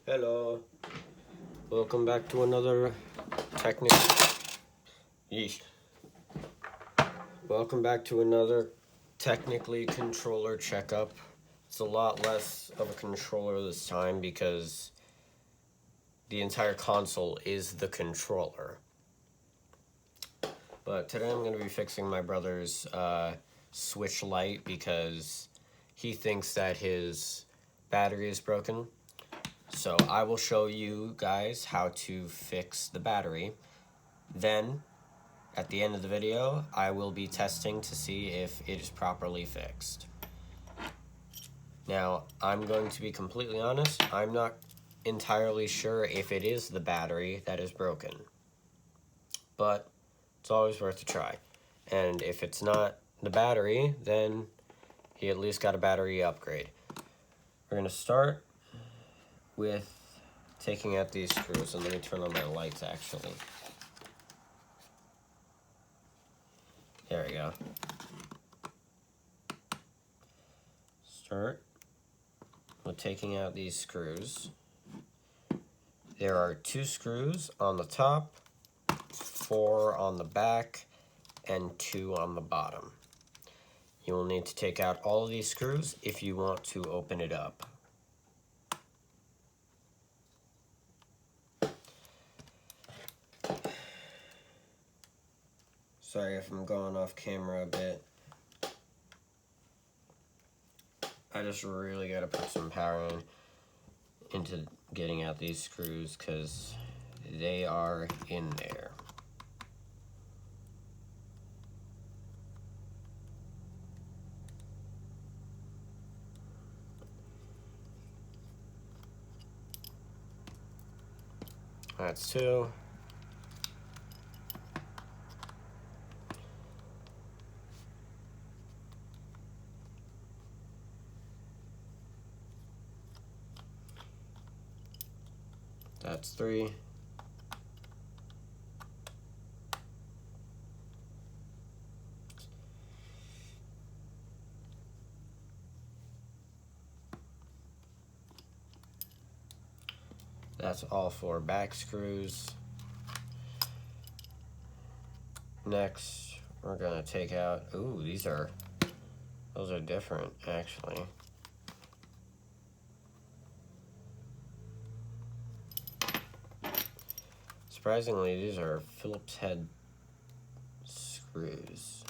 Hello. Welcome back to another technical. Yeesh. Welcome back to another technically controller checkup. It's a lot less of a controller this time because the entire console is the controller. But today I'm going to be fixing my brother's Switch Lite because he thinks that his battery is broken. So I will show you guys how to fix the battery. Then, at the end of the video, I will be testing to see if it is properly fixed. Now, I'm going to be completely honest, I'm not entirely sure if it is the battery that is broken. But it's always worth a try. And if it's not the battery, then he at least got a battery upgrade. We're going to start with taking out these screws, and let me turn on my lights actually. There we go. Start with taking out these screws. There are 2 screws on the top, 4 on the back, and 2 on the bottom. You will need to take out all of these screws if you want to open it up. Sorry if I'm going off camera a bit. I just really gotta put some power into getting out these screws because they are in there. That's 2. That's 3. That's all 4 back screws. Next, we're gonna take out, ooh, those are different, actually. Surprisingly, these are Phillips head screws.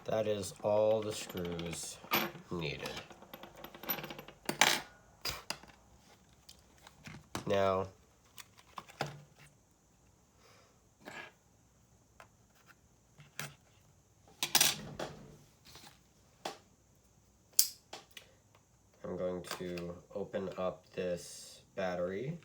That is all the screws needed. Now, I'm going to open up this battery.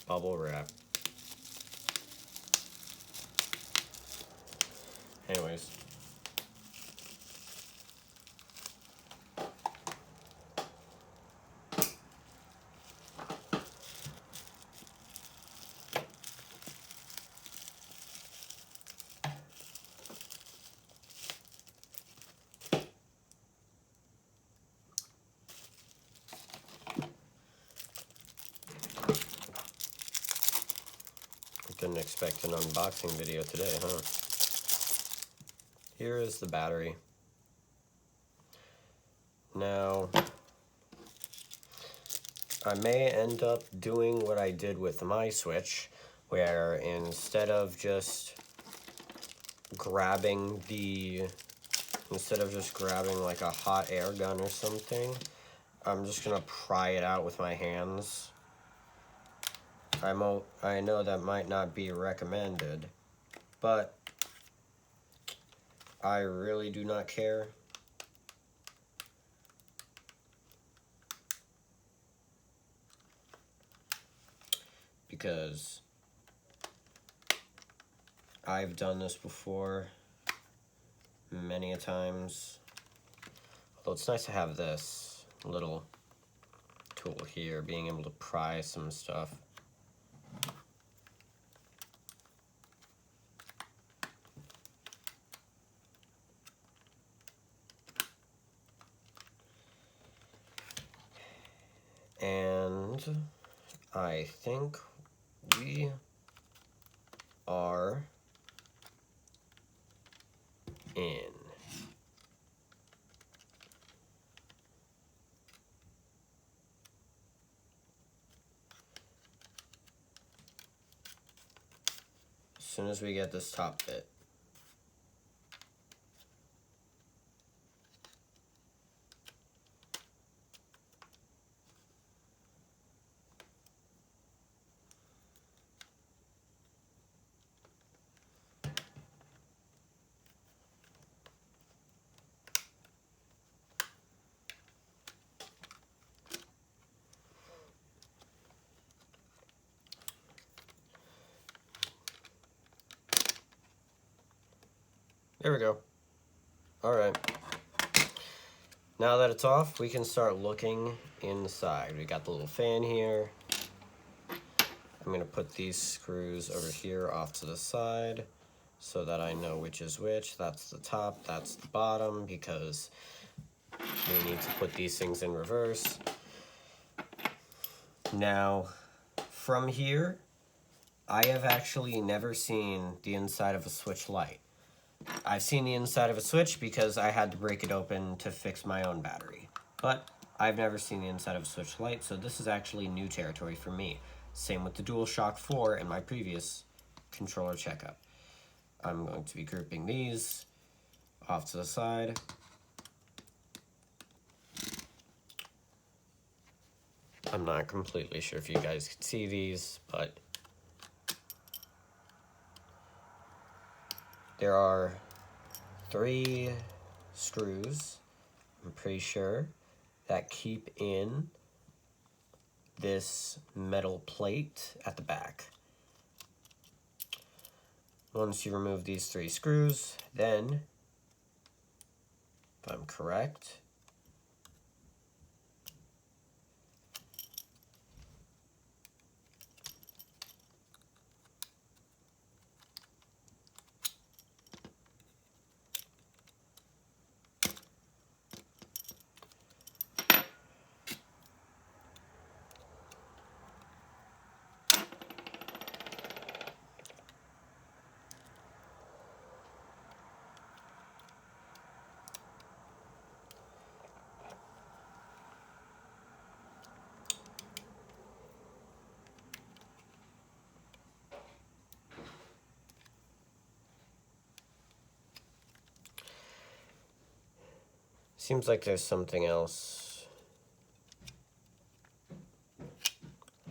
Bubble wrap. Anyways. Didn't expect an unboxing video today, huh? Here is the battery. Now, I may end up doing what I did with my Switch, where instead of just grabbing like a hot air gun or something, I'm just gonna pry it out with my hands. I know that might not be recommended, but I really do not care. Because I've done this before many a times. Although it's nice to have this little tool here, being able to pry some stuff. And I think we are in. As soon as we get this top bit. There we go. All right. Now that it's off, we can start looking inside. We got the little fan here. I'm gonna put these screws over here off to the side so that I know which is which. That's the top, that's the bottom, because we need to put these things in reverse. Now, from here, I have actually never seen the inside of a Switch Lite. I've seen the inside of a Switch because I had to break it open to fix my own battery. But I've never seen the inside of a Switch Lite, so this is actually new territory for me. Same with the DualShock 4 in my previous controller checkup. I'm going to be grouping these off to the side. I'm not completely sure if you guys can see these, but there are 3 screws, I'm pretty sure, that keep in this metal plate at the back. Once you remove these 3 screws, then, if I'm correct, seems like there's something else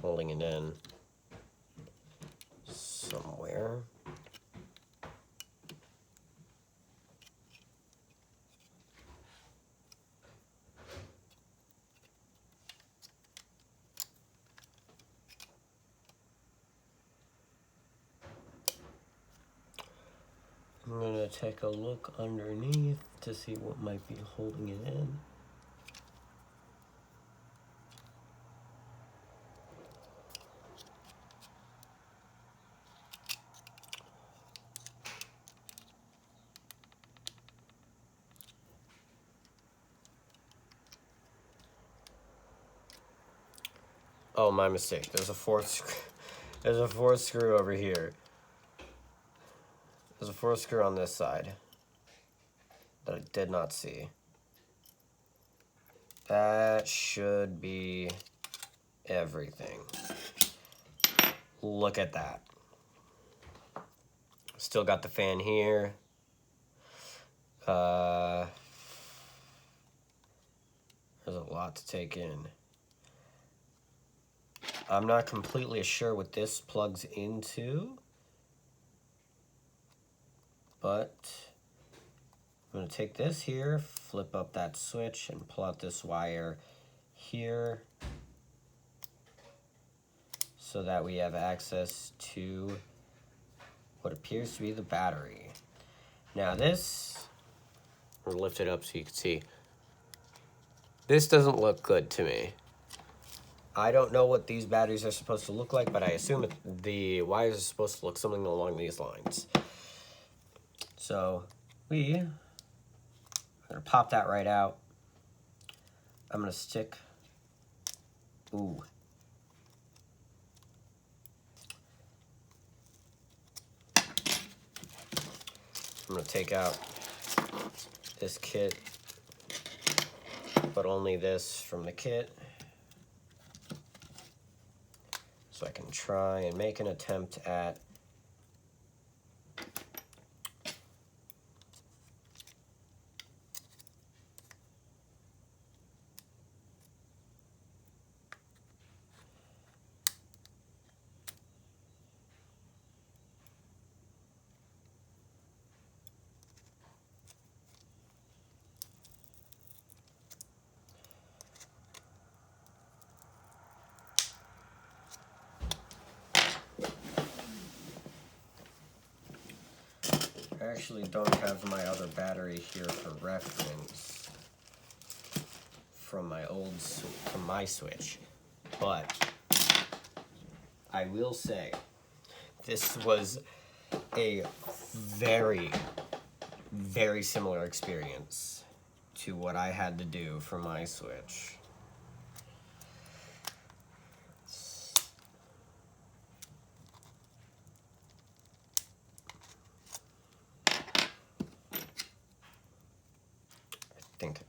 holding it in somewhere. I'm gonna take a look underneath to see what might be holding it in. Oh, my mistake. There's a 4th screw. There's a 4th screw over here. There's a 4th screw on this side that I did not see. That should be everything. Look at that. Still got the fan here. There's a lot to take in. I'm not completely sure what this plugs into, but I'm going to take this here, flip up that switch, and pull out this wire here so that we have access to what appears to be the battery. Now this, I'll lift it up so you can see. This doesn't look good to me. I don't know what these batteries are supposed to look like, but I assume the wires are supposed to look something along these lines. So I'm gonna pop that right out. I'm gonna stick, I'm gonna take out this kit, but only this from the kit. So I can try and make an attempt at I actually don't have my other battery here for reference from my Switch, but I will say this was a very, very similar experience to what I had to do for my Switch. I think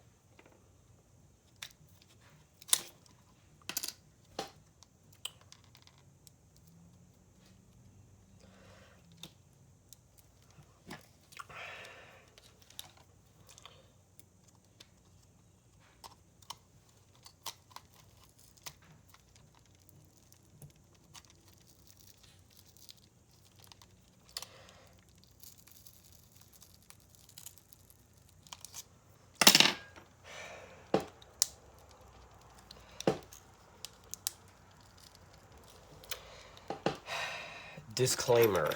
disclaimer,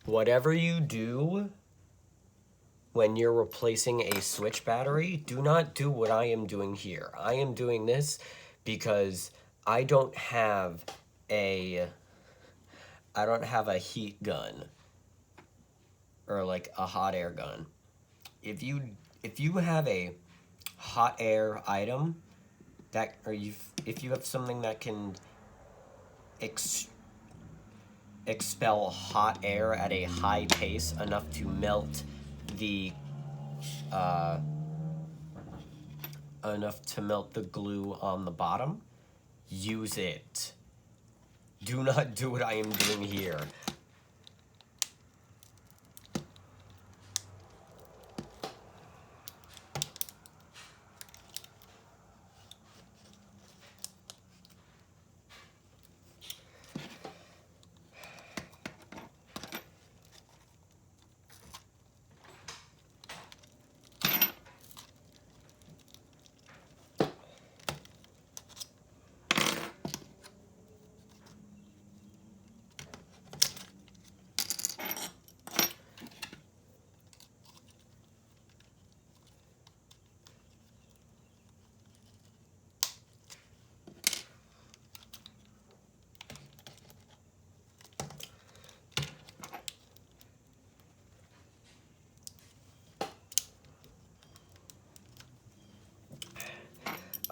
whatever you do when you're replacing a Switch battery, do not do what I am doing here. I am doing this because I don't have a heat gun or like a hot air gun. If you have a hot air item that, or if you have something that can expel hot air at a high pace enough to melt the glue on the bottom, use it. Do not do what I am doing here.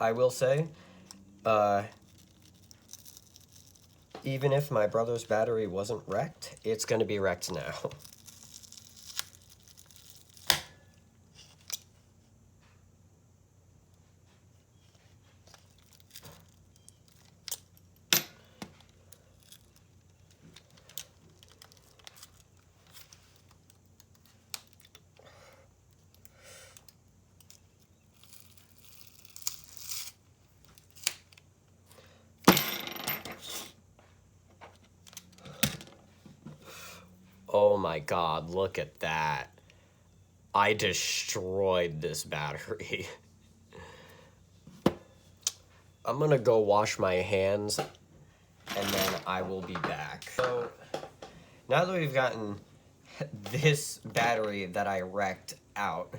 I will say, even if my brother's battery wasn't wrecked, it's going to be wrecked now. my god, look at that. I destroyed this battery. I'm gonna go wash my hands and then I will be back. So, now that we've gotten this battery that I wrecked out,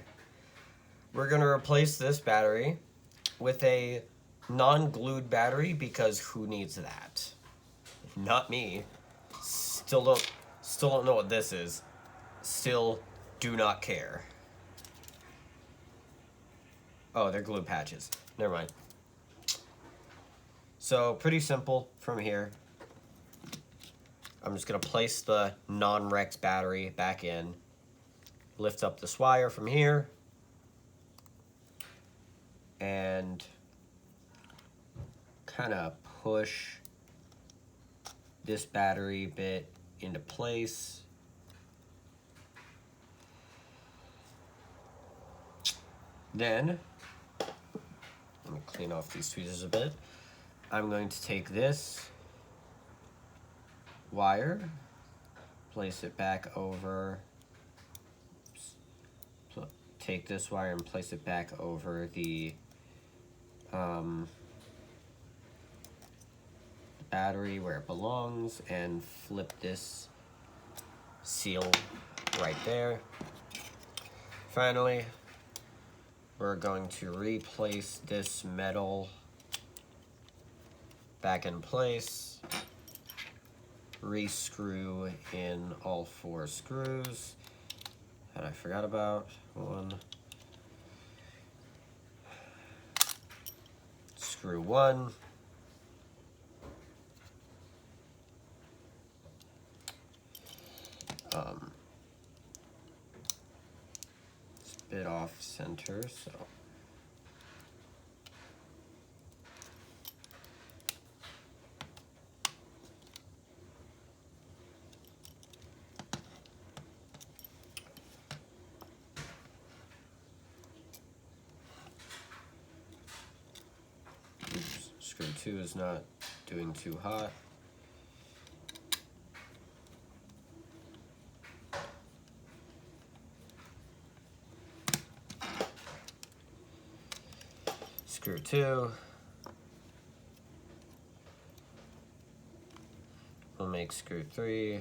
we're gonna replace this battery with a non-glued battery because who needs that? Not me. Still don't know what this is. Still do not care. Oh, they're glue patches. Never mind. So, pretty simple from here. I'm just going to place the non-wrecked battery back in. Lift up this wire from here. And kind of push this battery bit into place. Then, let me clean off these tweezers a bit. I'm going to take this wire, place it back over, take this wire and place it back over the battery where it belongs, and flip this seal right there. Finally, we're going to replace this metal back in place, re-screw in all 4 screws that I forgot about. 1, screw 1, it's a bit off center, so screw 2 is not doing too hot. Screw 2. We'll make screw 3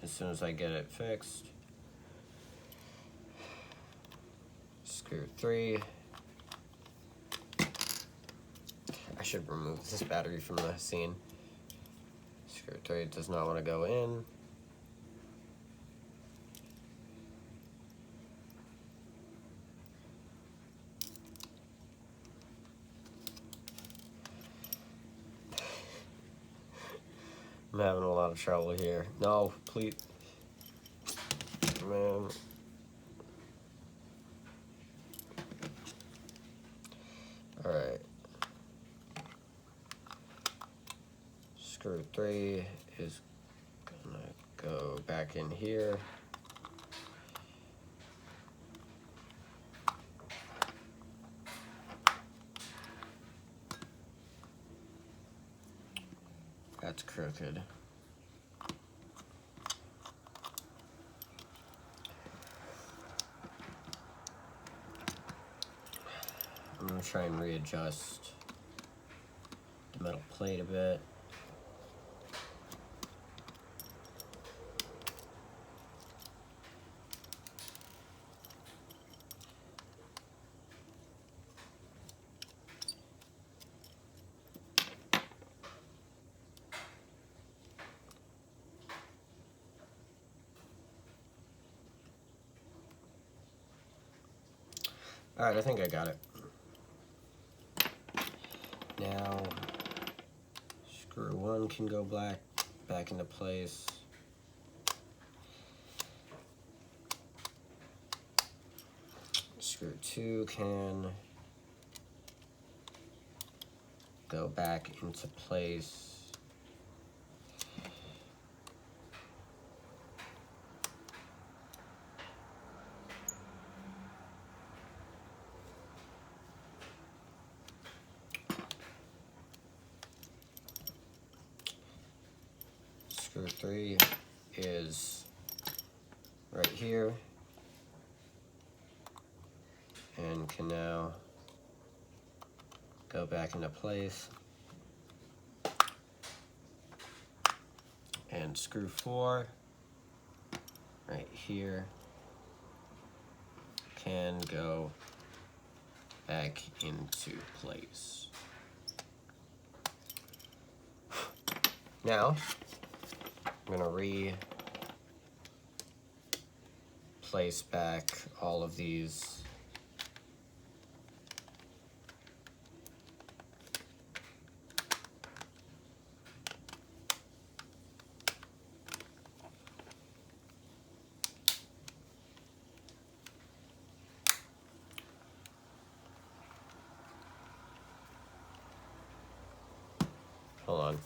as soon as I get it fixed. Screw 3. I should remove this battery from the scene. Screw 3 does not want to go in. I'm having a lot of trouble here. No, please. Man. Alright. Screw 3 is gonna go back in here. That's crooked. I'm gonna try and readjust the metal plate a bit. Alright, I think I got it. Now, screw 1 can go back into place. Screw 2 can go back into place. Screw 3 is right here, and can now go back into place. And screw 4 right here can go back into place. Now, I'm gonna place back all of these hold on.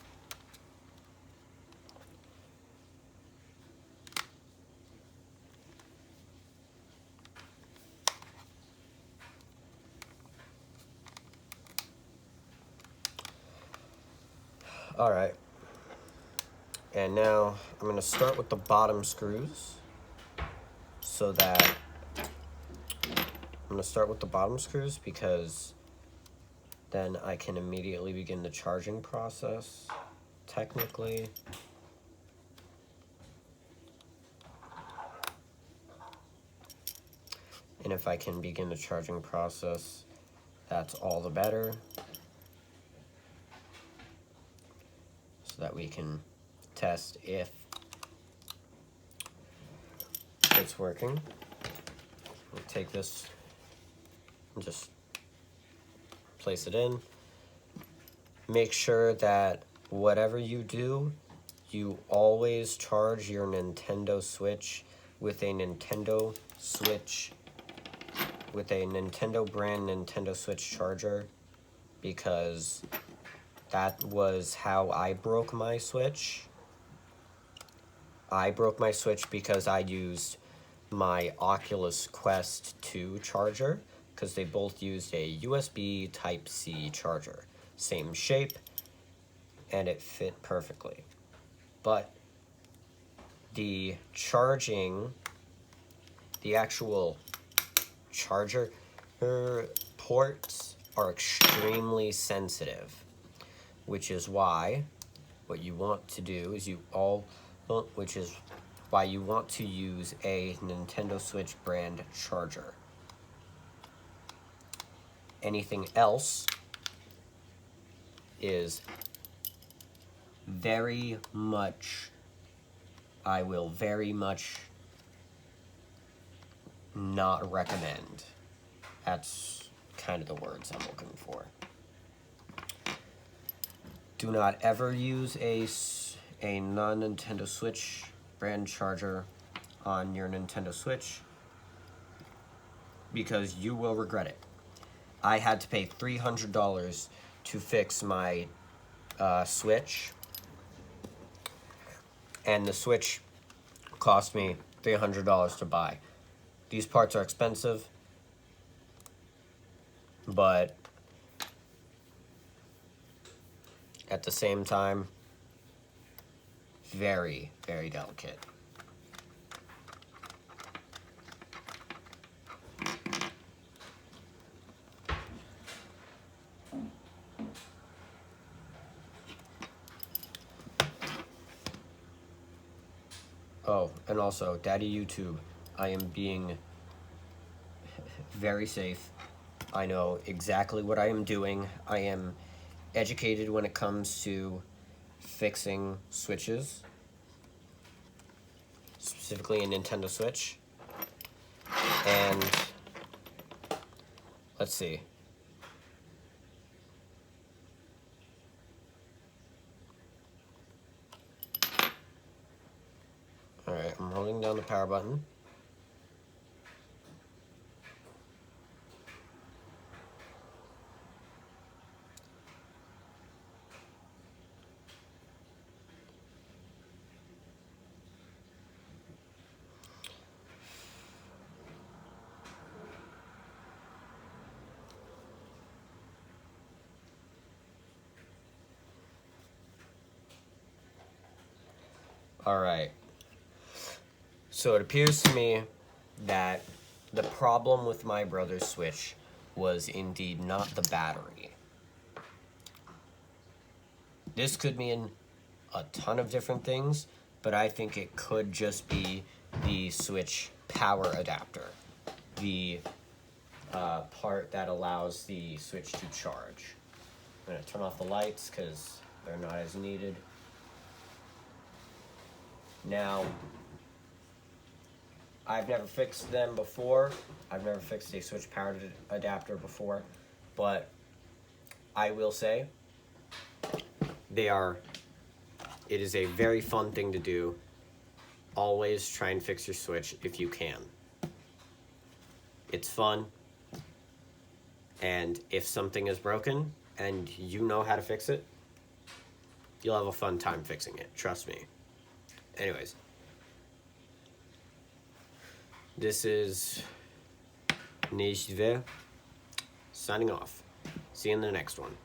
All right. And now I'm going to start with the bottom screws so that I'm going to start with the bottom screws because then I can immediately begin the charging process, technically. And if I can begin the charging process, that's all the better. So that we can test if it's working. We'll take this and just place it in. Make sure that whatever you do, you always charge your Nintendo Switch with a Nintendo brand Nintendo Switch charger, because that was how I broke my Switch. I broke my Switch because I used my Oculus Quest 2 charger, because they both used a USB Type-C charger. Same shape, and it fit perfectly. But the actual charger ports are extremely sensitive, which is why what you want to do is you want to use a Nintendo Switch brand charger. Anything else is I will very much not recommend. That's kind of the words I'm looking for. Do not ever use a non-Nintendo Switch brand charger on your Nintendo Switch, because you will regret it. I had to pay $300 to fix my Switch, and the Switch cost me $300 to buy. These parts are expensive, but at the same time, very, very delicate. Oh, and also, Daddy YouTube, I am being very safe. I know exactly what I am doing. I am educated when it comes to fixing Switches, specifically a Nintendo Switch. And let's see. Alright, I'm holding down the power button. Alright. So it appears to me that the problem with my brother's Switch was indeed not the battery. This could mean a ton of different things, but I think it could just be the Switch power adapter. The part that allows the Switch to charge. I'm going to turn off the lights because they're not as needed. Now, I've never fixed them before. I've never fixed a Switch power adapter before, but I will say it is a very fun thing to do. Always try and fix your Switch if you can. It's fun, and if something is broken and you know how to fix it, you'll have a fun time fixing it, trust me. Anyways, this is Nejve signing off. See you in the next one.